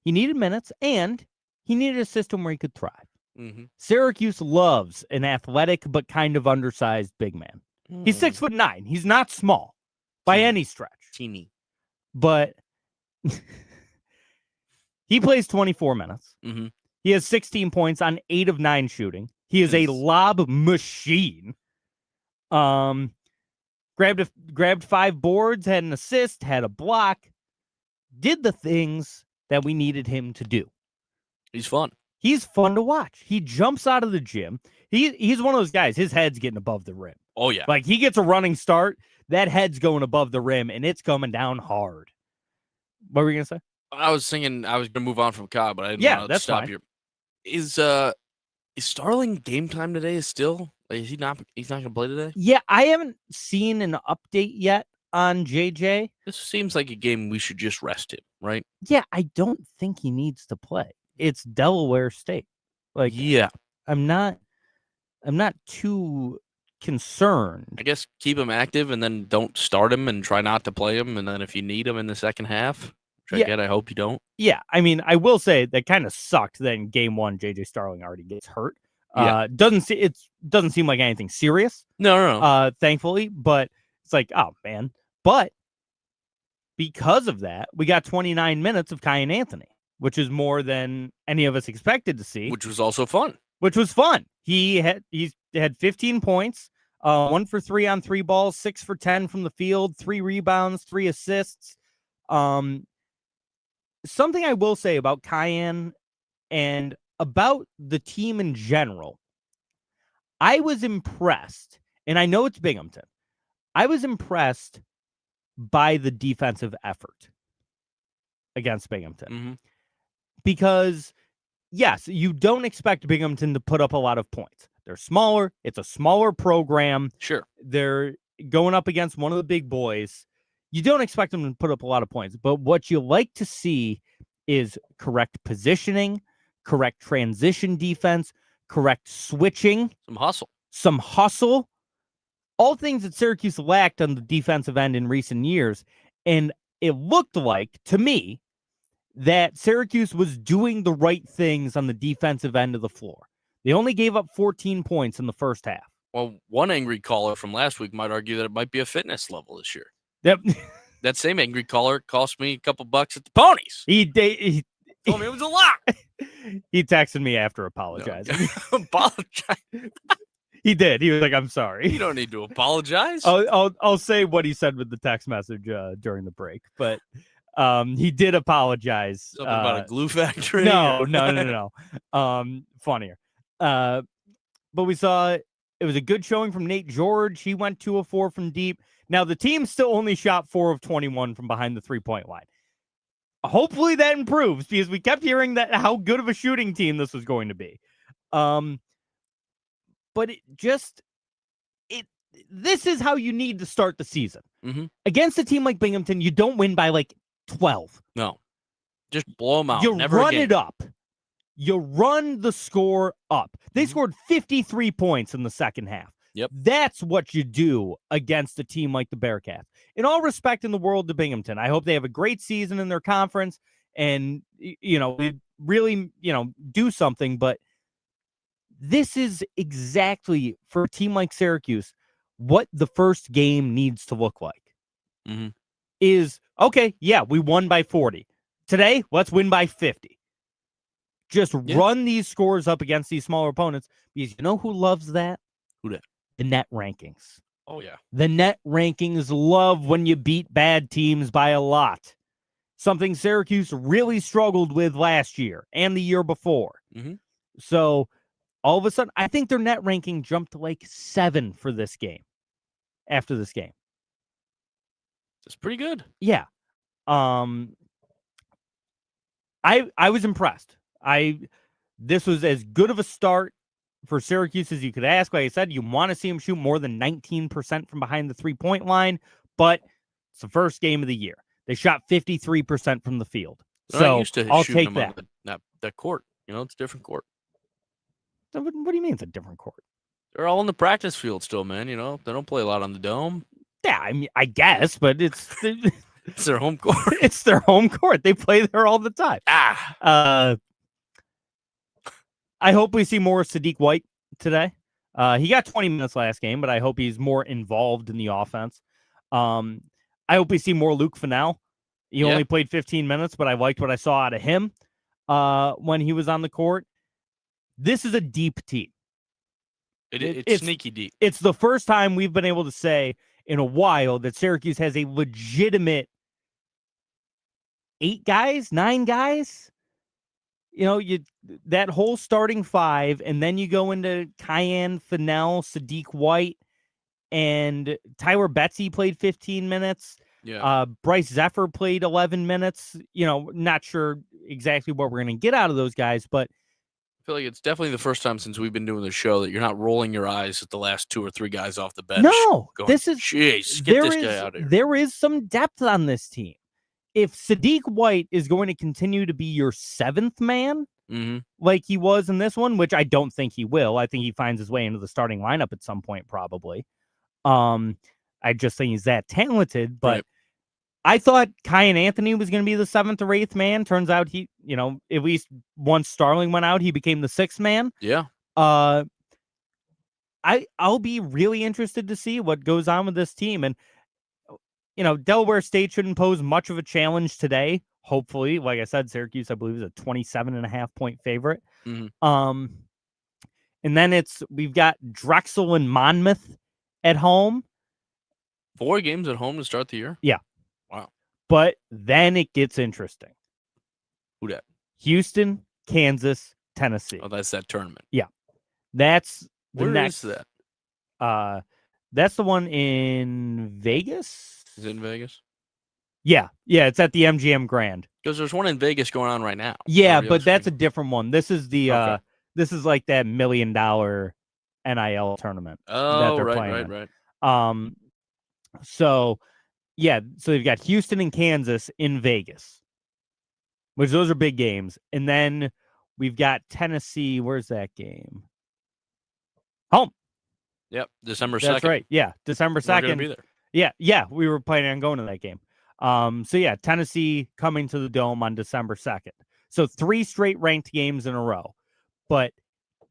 He needed minutes and he needed a system where he could thrive. Mm-hmm. Syracuse loves an athletic but kind of undersized big man. He's 6'9". He's not small by any stretch. Teeny. But he plays 24 minutes. Mm-hmm. He has 16 points on 8 of 9 shooting. He is a lob machine. Grabbed 5 boards, had an assist, had a block, did the things that we needed him to do. He's fun. He's fun to watch. He jumps out of the gym. He's one of those guys. His head's getting above the rim. Oh, yeah. Like, he gets a running start, that head's going above the rim, and it's coming down hard. What were you going to say? I was thinking I was going to move on from Cobb, but I didn't want to stop fine. here. Is Starling game time today is still? Is he not? He's not going to play today? Yeah, I haven't seen an update yet on JJ. This seems like a game we should just rest him, right? Yeah, I don't think he needs to play. It's Delaware State. Like, yeah. I'm not too concerned. I guess keep him active and then don't start him and try not to play him. And then if you need him in the second half, which I hope you don't. Yeah, I mean, I will say that kind of sucked that in game 1, J.J. Starling already gets hurt. Doesn't seem like anything serious. No. Thankfully, but it's like, oh man. But because of that, we got 29 minutes of Kyan Anthony, which is more than any of us expected to see. Which was also fun. Which was fun. He had 15 points, 1 for 3 on 3 balls, 6 for 10 from the field, 3 rebounds, 3 assists. Something I will say about Kyan and about the team in general, I was impressed, and I know it's Binghamton. I was impressed by the defensive effort against Binghamton. Because, yes, you don't expect Binghamton to put up a lot of points. They're smaller. It's a smaller program. Sure. They're going up against one of the big boys. You don't expect them to put up a lot of points. But what you like to see is correct positioning, correct transition defense, correct switching. Some hustle. All things that Syracuse lacked on the defensive end in recent years. And it looked like, to me, that Syracuse was doing the right things on the defensive end of the floor. They only gave up 14 points in the first half. Well, one angry caller from last week might argue that it might be a fitness level this year. Yep. That same angry caller cost me a couple bucks at the Ponies. He told me it was a lot. He texted me after apologizing. No. Apologize. He did. He was like, "I'm sorry." You don't need to apologize. I'll say what he said with the text message during the break, but he did apologize. Something about a glue factory. No. Funnier. But we saw it was a good showing from Nate George. He went 2 of 4 from deep. Now the team still only shot 4 of 21 from behind the 3-point line. Hopefully that improves because we kept hearing that how good of a shooting team this was going to be. But this is how you need to start the season. Against a team like Binghamton, you don't win by like 12. No. Just blow them out. You Never run again. it up. You run the score up. They scored 53 points in the second half. Yep. That's what you do against a team like the Bearcats. In all respect in the world to Binghamton, I hope they have a great season in their conference and, really, do something. But this is exactly, for a team like Syracuse, what the first game needs to look like. Is, okay, yeah, we won by 40. Today, let's win by 50. Just run these scores up against these smaller opponents because you know who loves that? Who that? The net rankings. Oh, yeah. The net rankings love when you beat bad teams by a lot. Something Syracuse really struggled with last year and the year before. So all of a sudden, I think their net ranking jumped to like 7 for this game. After this game. That's pretty good. Yeah. I was impressed. This was as good of a start for Syracuse as you could ask. Like I said, you want to see them shoot more than 19% from behind the 3-point line, but it's the first game of the year. They shot 53% from the field. So I'll take that. That court, it's a different court. So what do you mean it's a different court? They're all in the practice field still, man. They don't play a lot on the dome. Yeah, I mean, I guess, but it's it's their home court. It's their home court. They play there all the time. I hope we see more Sadiq White today. He got 20 minutes last game, but I hope he's more involved in the offense. I hope we see more Luke Fennell. He only played 15 minutes, but I liked what I saw out of him when he was on the court. This is a deep team. It's sneaky deep. It's the first time we've been able to say in a while that Syracuse has a legitimate 8 guys, 9 guys. That whole starting 5, and then you go into Kyan, Fennell, Sadiq White, and Tyler Betsy played 15 minutes. Yeah. Bryce Zephyr played 11 minutes. Not sure exactly what we're going to get out of those guys, but I feel like it's definitely the first time since we've been doing the show that you're not rolling your eyes at the last 2 or 3 guys off the bench. No, going, this is jeez, get this guy out of here. There is some depth on this team. If Sadiq White is going to continue to be your 7th man, like he was in this one, which I don't think he will. I think he finds his way into the starting lineup at some point, probably. I just think he's that talented, but I thought Kyan Anthony was going to be the 7th or 8th man. Turns out he, at least once Starling went out, he became the 6th man. Yeah. I'll be really interested to see what goes on with this team. And, Delaware State shouldn't pose much of a challenge today. Hopefully, like I said, Syracuse, I believe, is a 27.5-point favorite. And then we've got Drexel and Monmouth at home. 4 games at home to start the year? Yeah. Wow. But then it gets interesting. Who that? Houston, Kansas, Tennessee. Oh, that's that tournament. Yeah. That's the Where next. is that? That's the one in Vegas. Is it in Vegas? Yeah. Yeah, it's at the MGM Grand. Because there's one in Vegas going on right now. Yeah, but that's a different one. This is the this is like that $1 million NIL tournament. Oh, right. So they've got Houston and Kansas in Vegas, which those are big games. And then we've got Tennessee. Where's that game? Home. Yep, December 2nd. That's right. Yeah, December 2nd. We're going to be there. Yeah, we were planning on going to that game. Tennessee coming to the Dome on December 2nd. So 3 straight ranked games in a row. But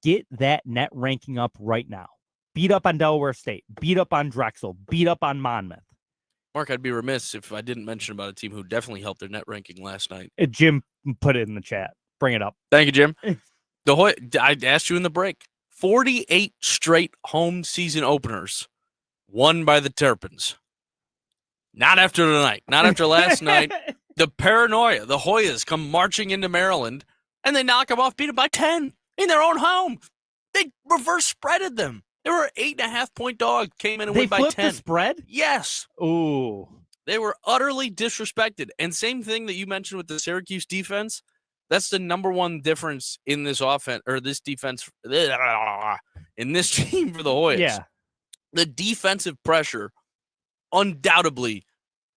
get that net ranking up right now. Beat up on Delaware State. Beat up on Drexel. Beat up on Monmouth. Mark, I'd be remiss if I didn't mention about a team who definitely helped their net ranking last night. Jim put it in the chat. Bring it up. Thank you, Jim. I asked you in the break. 48 straight home season openers won by the Terrapins. Not after tonight. Not after last night. The paranoia. The Hoyas come marching into Maryland, and they knock them off, beat them by 10 in their own home. They reverse spreaded them. They were an 8.5-point dog, came in and went by 10. They flipped the spread? Yes. Ooh. They were utterly disrespected. And same thing that you mentioned with the Syracuse defense. That's the number one difference in this offense, or this defense, in this team for the Hoyas. Yeah. The defensive pressure undoubtedly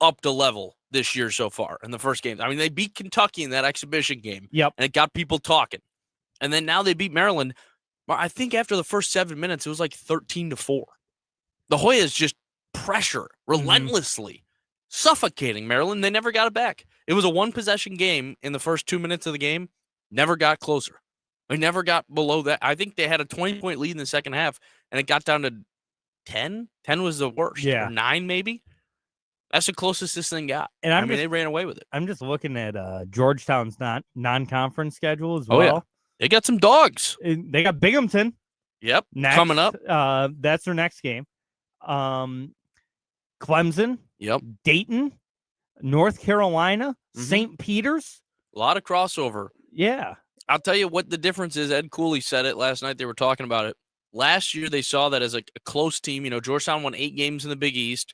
upped a level this year so far in the first games. I mean, they beat Kentucky in that exhibition game. Yep. And it got people talking. And then now they beat Maryland. I think after the first 7 minutes, it was like 13-4. The Hoyas just pressure relentlessly, suffocating Maryland. They never got it back. It was a 1-possession game in the first 2 minutes of the game. Never got closer. They never got below that. I think they had a 20-point lead in the second half, and it got down to 10. 10 was the worst. Yeah. Or 9 maybe. That's the closest this thing got. And they ran away with it. I'm just looking at Georgetown's non-conference schedule as well. Yeah. They got some dogs. They got Binghamton. Yep. Next, coming up. That's their next game. Clemson. Yep. Dayton. North Carolina. St. Peter's. A lot of crossover. Yeah. I'll tell you what the difference is. Ed Cooley said it last night. They were talking about it. Last year, they saw that as a close team. Georgetown won 8 games in the Big East.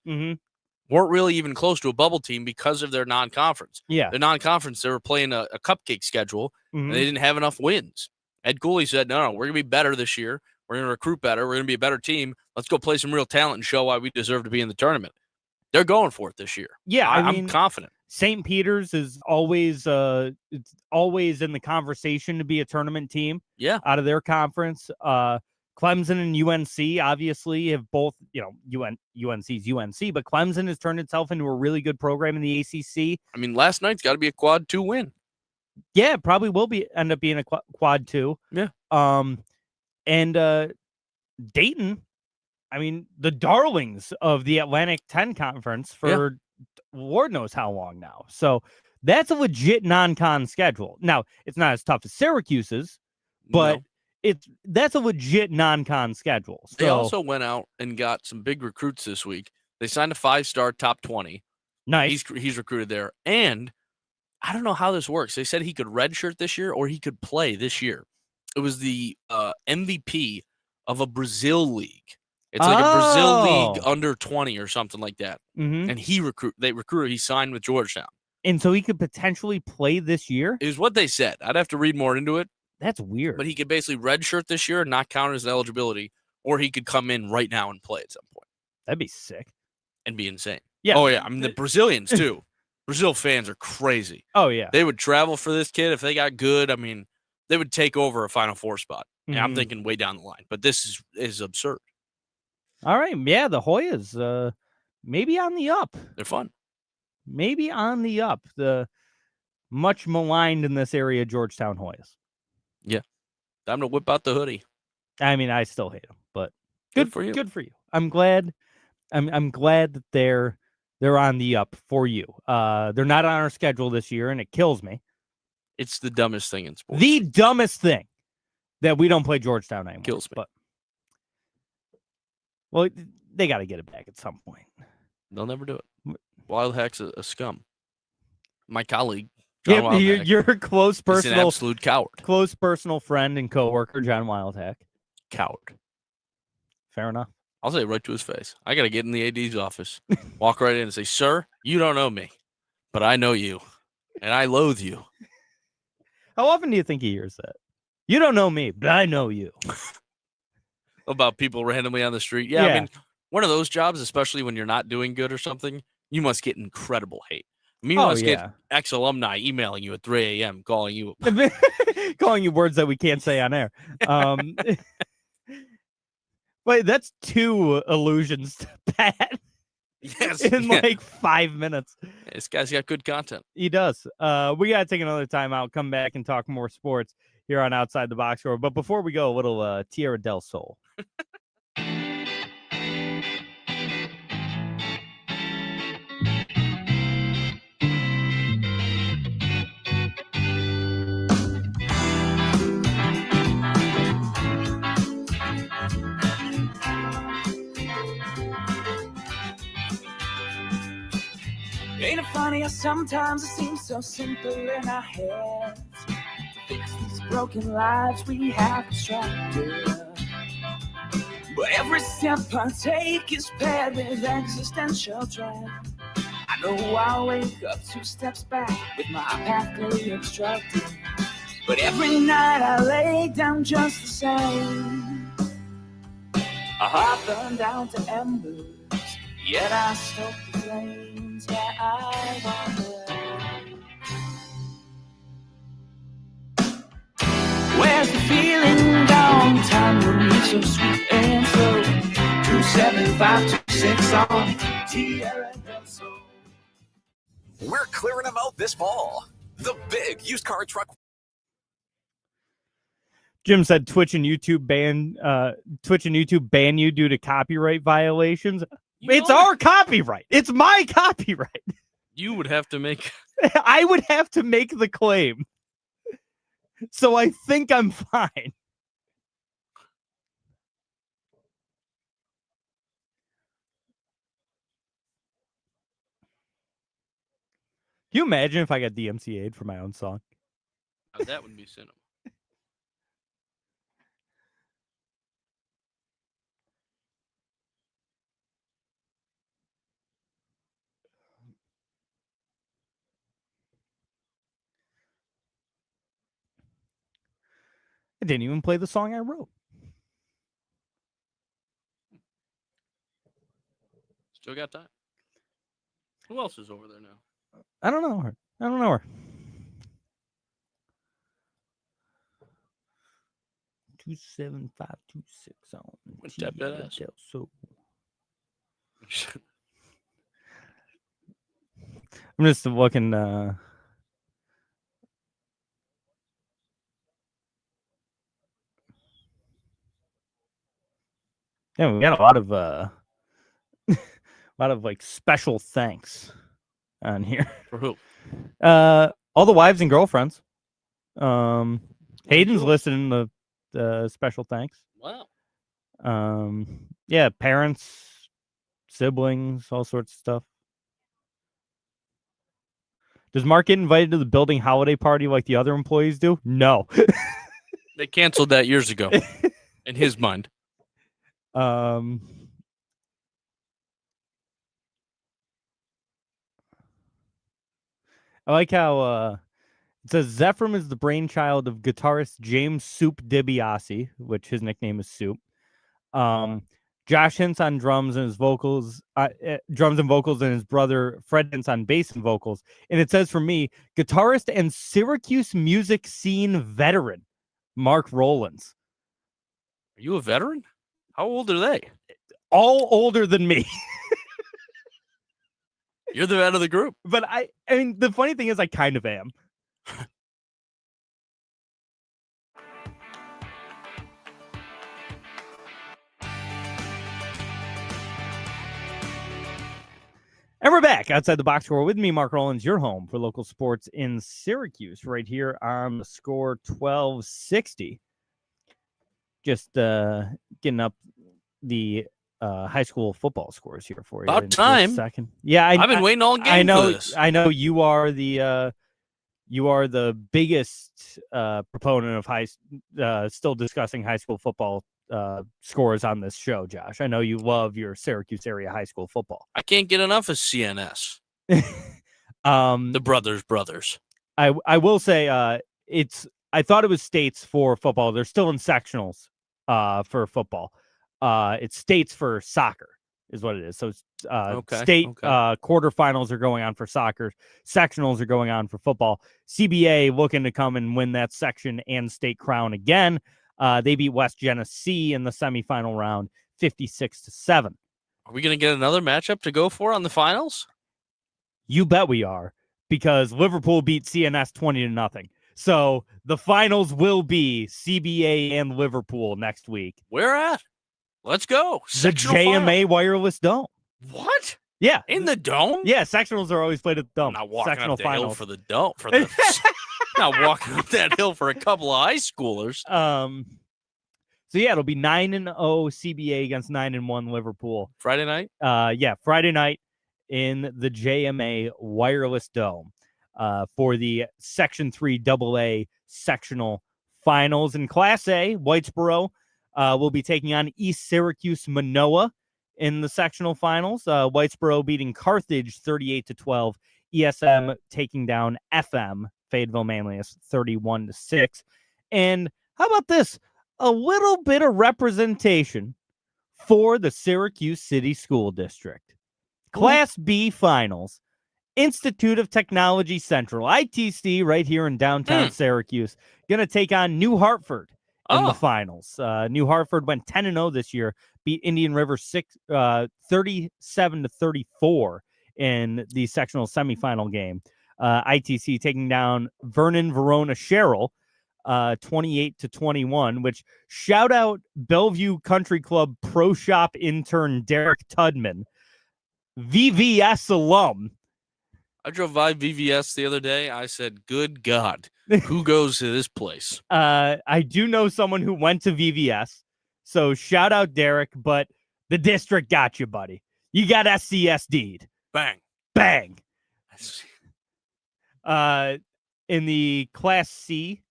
Weren't really even close to a bubble team because of their non-conference. Yeah. Their non-conference, they were playing a cupcake schedule, and they didn't have enough wins. Ed Cooley said, no, we're going to be better this year. We're going to recruit better. We're going to be a better team. Let's go play some real talent and show why we deserve to be in the tournament. They're going for it this year. Yeah, I'm confident. St. Peter's is always it's always in the conversation to be a tournament team. Yeah. Out of their conference. Clemson and UNC obviously have both, UNC's UNC, but Clemson has turned itself into a really good program in the ACC. I mean, last night's got to be a quad 2 win. Yeah, it probably will end up being a quad 2. Yeah. And Dayton, I mean, the darlings of the Atlantic 10 conference for Lord knows how long now. So that's a legit non-con schedule. Now, it's not as tough as Syracuse's, but that's a legit non-con schedule. So, they also went out and got some big recruits this week. They signed a 5-star top 20. Nice. He's recruited there. And I don't know how this works. They said he could redshirt this year or he could play this year. It was the MVP of a Brazil league. It's like a Brazil league under 20 or something like that. And he signed with Georgetown. And so he could potentially play this year? Is what they said. I'd have to read more into it. That's weird. But he could basically redshirt this year and not count as eligibility, or he could come in right now and play at some point. That'd be sick. And be insane. Yeah. Oh, yeah. I mean, the Brazilians, too. Brazil fans are crazy. Oh, yeah. They would travel for this kid if they got good. I mean, they would take over a Final Four spot. And I'm Mhm. thinking way down the line, but this is absurd. All right. Yeah, the Hoyas maybe on the up. They're fun. Maybe on the up. The much maligned in this area Georgetown Hoyas. Time to whip out the hoodie. I mean, I still hate them, but Good for you. Good for you. I'm glad. I'm glad that they're on the up for you. They're not on our schedule this year, and it kills me. It's the dumbest thing in sports. The dumbest thing that we don't play Georgetown anymore. Kills me. But well, they got to get it back at some point. They'll never do it. Wild Hack's a scum. My colleague, John Yeah, Wildhack, your close is an personal, absolute coward. close personal friend and coworker, John Wildhack. Coward. Fair enough. I'll say it right to his face. I got to get in the AD's office, walk right in and say, "Sir, you don't know me, but I know you, and I loathe you." How often do you think he hears that? You don't know me, but I know you. About people randomly on the street. Yeah, I mean, one of those jobs, especially when you're not doing good or something, you must get incredible hate. I mean, you must get ex-alumni emailing you at 3 a.m., calling you calling you words that we can't say on air. Wait, that's 2 allusions to Pat in like 5 minutes. This guy's got good content. He does. We got to take another time out, come back and talk more sports here on Outside the Box Score. But before we go, a little Tierra del Sol. Ain't it funny how sometimes it seems so simple in our heads to fix these broken lives we have constructed. But every step I take is paired with existential dread. I know I'll wake up 2 steps back with my path clearly obstructed. But every night I lay down just the same. A heart burned down to embers, yet I stoke the flames. Yeah, I wonder, where's the feeling gone? Time will be so sweet and slow. 27526 on Tierra del Sol. We're clearing them out this fall. The big used car truck. Jim said Twitch and YouTube ban you due to copyright violations. It's our copyright. It's my copyright. You would have to make. I would have to make the claim. So I think I'm fine. Can you imagine if I got DMCA'd for my own song? Now, that would be cinema. I didn't even play the song I wrote. Still got time. Who else is over there now? I don't know her. 27526 on. Tap that ass. So I'm just looking. Yeah, we got a lot of like special thanks on here. For who? All the wives and girlfriends. Hayden's listed in the special thanks. Wow. Yeah, parents, siblings, all sorts of stuff. Does Mark get invited to the building holiday party like the other employees do? No. They canceled that years ago, in his mind. I like how it says Zephram is the brainchild of guitarist James Soup DiBiase, which his nickname is Soup. Josh hints on drums and his vocals, drums and vocals, and his brother Fred hints on bass and vocals. And it says for me, guitarist and Syracuse music scene veteran Mark Rowlands. Are you a veteran? How old are they? All older than me. You're the vet of the group. But I mean, the funny thing is I kind of am. And we're back outside the box score with me, Mark Rowlands, your home for local sports in Syracuse, right here on the Score 1260. Just getting up the high school football scores here for you. About in time. just a second. Yeah, I've been waiting all game I know. for this. I know you are the biggest proponent of still discussing high school football scores on this show, Josh. I know you love your Syracuse area high school football. I can't get enough of CNS. The brothers. I will say I thought it was states for football. They're still in sectionals for football. It's states for soccer is what it is. So state quarterfinals are going on for soccer. Sectionals are going on for football. CBA looking to come and win that section and state crown again. They beat West Genesee in the semifinal round 56-7. Are we going to get another matchup to go for on the finals? You bet we are, because Liverpool beat CNS 20-0. So the finals will be CBA and Liverpool next week. Where at? Let's go. The JMA final. Wireless Dome. What? Yeah. In the dome? Yeah, sectionals are always played at the dome. I'm not walking Sectional up the finals. hill for the dome. Not walking up that hill for a couple of high schoolers. So yeah, it'll be 9-0 CBA against 9-1 Liverpool. Friday night? Friday night in the JMA Wireless Dome for the Section 3 AA sectional finals. In Class A, Whitesboro will be taking on East Syracuse Manoa in the sectional finals. Whitesboro beating Carthage 38-12. ESM taking down FM Fayetteville Manlius 31-6. And how about this? A little bit of representation for the Syracuse City School District. Class B finals. Institute of Technology Central, ITC, right here in downtown Syracuse, going to take on New Hartford in the finals. New Hartford went 10-0 this year, beat Indian River 37-34 in the sectional semifinal game. ITC taking down Vernon Verona Sherrill 28-21, which shout out Bellevue Country Club Pro Shop intern Derek Tudman, VVS alum. I drove by VVS the other day. I said, good God, who goes to this place? I do know someone who went to VVS, so shout out Derek, but the district got you, buddy. You got SCSD'd. Bang. Bang. In the Class C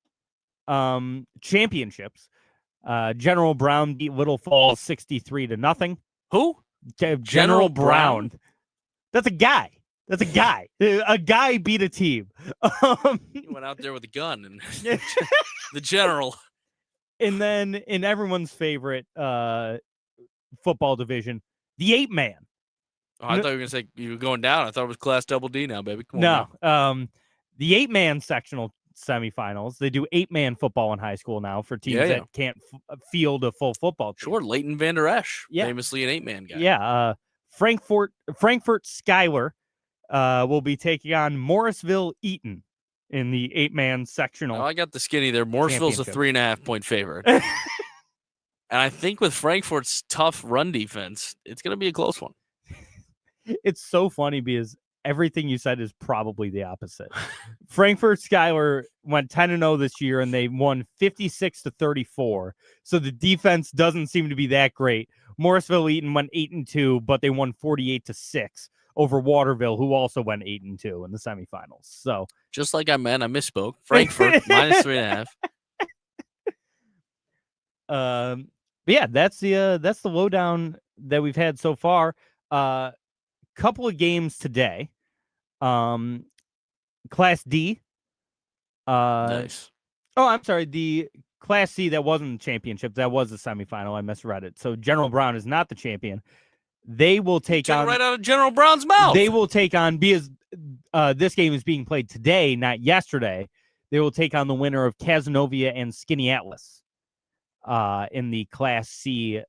championships, General Brown beat Little Falls 63-0. Who? General Brown. That's a guy. That's a guy. A guy beat a team. He went out there with a gun and the general. And then in everyone's favorite football division, the 8-man. Oh, I thought you were going to say you were going down. I thought it was Class Double D now, baby. Come on. No. The 8-man sectional semifinals. They do 8-man football in hh school now for teams that can't field a full football team. Sure, Leighton Vander Esch, famously an 8-man guy. Yeah. Frankfurt Schuyler will be taking on Morrisville Eaton in the 8-man sectional. Oh, I got the skinny there. Morrisville's a 3.5-point favorite. And I think with Frankfurt's tough run defense, it's going to be a close one. It's so funny because everything you said is probably the opposite. Frankfurt Schuyler went 10-0 this year, and they won 56-34. So the defense doesn't seem to be that great. Morrisville Eaton went 8-2, but they won 48-6 over Waterville, who also went 8-2 in the semifinals. So just like I misspoke. Frankfurt -3.5. But yeah, that's the lowdown that we've had so far. Couple of games today. Class D. Nice. Oh, I'm sorry. The Class C, that wasn't the championship. That was the semifinal. I misread it. So General Brown is not the champion. They will take on right out of General Brown's mouth. They will take on, because this game is being played today, not yesterday. they will take on the winner of Cazenovia and Skinny Atlas in the Class C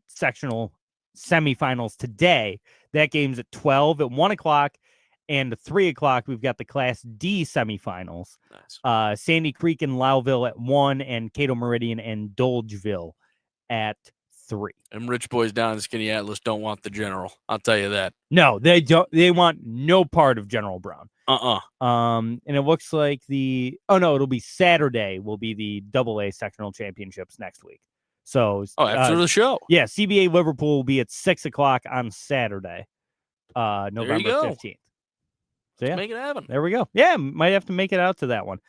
sectional semifinals today. That game's at 12 at 1 o'clock. And at 3 o'clock, we've got the Class D semifinals. Nice. Sandy Creek and Lowville at 1, and Cato Meridian and Dolgeville at 3. And rich boys down in Skinny Atlas don't want the general. I'll tell you that. No, they don't. They want no part of General Brown. Uh-uh. And it looks like it'll be Saturday will be the AA sectional championships next week. So after the show. Yeah, CBA Liverpool will be at 6 o'clock on Saturday, November 15th. So yeah, make it happen. There we go. Yeah, might have to make it out to that one.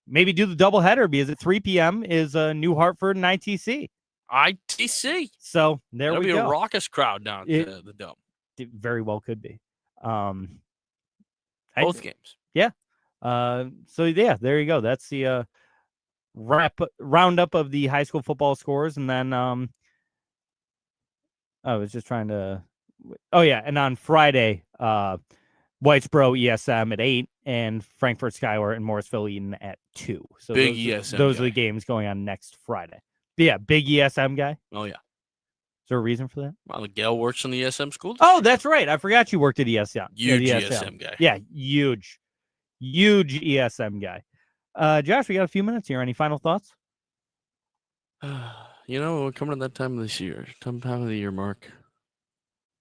Maybe do the doubleheader because at 3 p.m. is New Hartford and ITC. ITC. So there That'll we go. That'll be a raucous crowd down at the Dome. It very well could be. Both games. Yeah. So yeah, there you go. That's the roundup of the high school football scores, and then I was just trying to. Oh yeah, and on Friday, Whitesboro ESM at 8, and Frankfurt Schuyler and Morrisville Eden at 2. So big ESM. Those are the games going on next Friday. But yeah, big ESM guy. Oh yeah. Is there a reason for that? Well, Gail works in the ESM school. Oh, that's right. I forgot you worked at ESM. Huge at ESM guy. Yeah, huge ESM guy. Josh, we got a few minutes here. Any final thoughts? We're coming to that time of the year, Mark.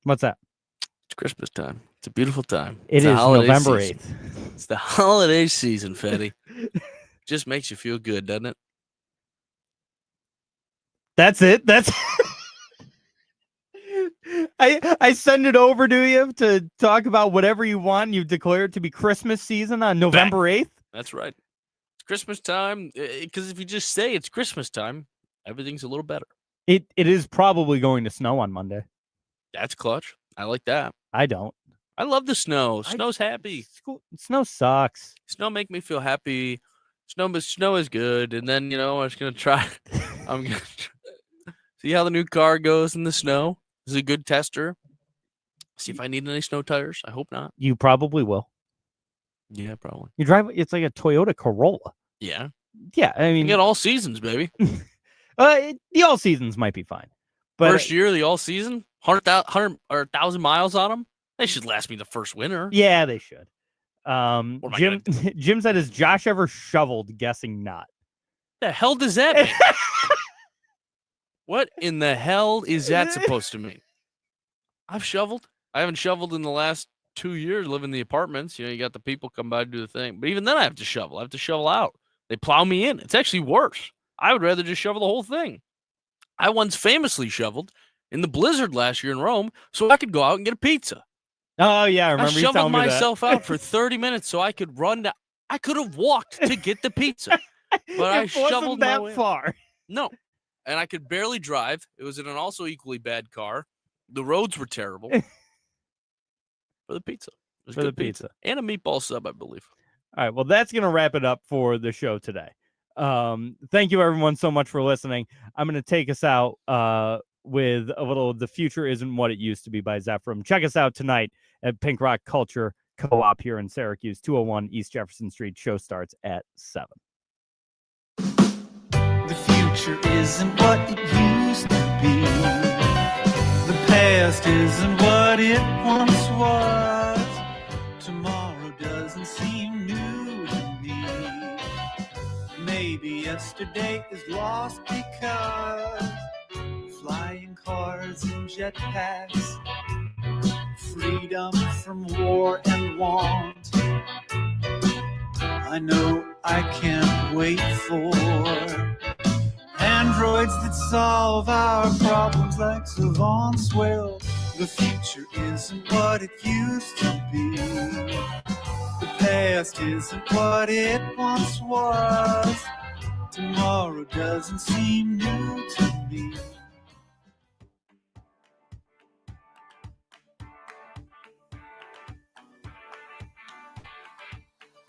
What's that? It's Christmas time. It's a beautiful time. It's November 8th. It's the holiday season, Fetty. Just makes you feel good, doesn't it? That's it. That's I send it over to you to talk about whatever you want. You declare it to be Christmas season on November 8th. That's right. It's Christmas time. Because if you just say it's Christmas time, everything's a little better. It is probably going to snow on Monday. That's clutch. I like that. I don't. I love the snow. Snow's happy. Snow sucks. Snow make me feel happy. Snow is good. And then, I'm just going to try. I'm going to see how the new car goes in the snow. This is a good tester. See if I need any snow tires. I hope not. You probably will. Yeah, probably. You drive, it's like a Toyota Corolla. Yeah. Yeah, I mean. You get all seasons, baby. The all seasons might be fine. But first year, the all season, 100 or 1,000 miles on them. They should last me the first winter. Yeah, they should. Jim said, has Josh ever shoveled? Guessing not. The hell does that mean? What in the hell is that supposed to mean? I've shoveled. I haven't shoveled in the last 2 years living in the apartments. You got the people come by to do the thing. But even then I have to shovel. I have to shovel out. They plow me in. It's actually worse. I would rather just shovel the whole thing. I once famously shoveled in the blizzard last year in Rome so I could go out and get a pizza. Oh, yeah. I remember you telling me that. I shoveled myself out for 30 minutes so I could run down. I could have walked to get the pizza. But I shoveled that far. No. And I could barely drive. It was in an also equally bad car. The roads were terrible. For the pizza. It was for the pizza. And a meatball sub, I believe. All right. Well, that's going to wrap it up for the show today. Thank you, everyone, so much for listening. I'm going to take us out with a little The Future Isn't What It Used to Be by Zephram. Check us out tonight at Pink Rock Culture Co-op here in Syracuse, 201 East Jefferson Street. Show starts at 7. The future isn't what it used to be. The past isn't what it once was. Tomorrow doesn't seem new to me. Maybe yesterday is lost because flying cars and jetpacks, freedom from war and want. I know I can't wait for androids that solve our problems like savants. Well, the future isn't what it used to be. The past isn't what it once was. Tomorrow doesn't seem new to me.